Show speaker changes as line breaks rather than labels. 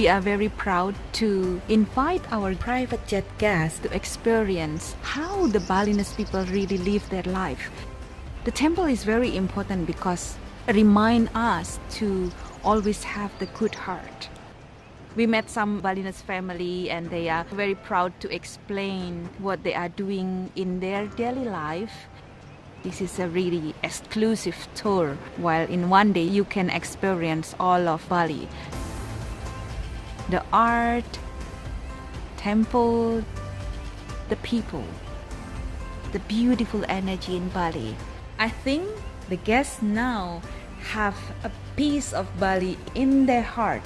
We are very proud to invite our private jet guests to experience how the Balinese people really live their life. The temple is very important because it reminds us to always have the good heart. We met some Balinese family and they are very proud to explain what they are doing in their daily life. This is a really exclusive tour, while in one day you can experience all of Bali. The art, temple, the people, the beautiful energy in Bali. I think the guests now have a piece of Bali in their heart.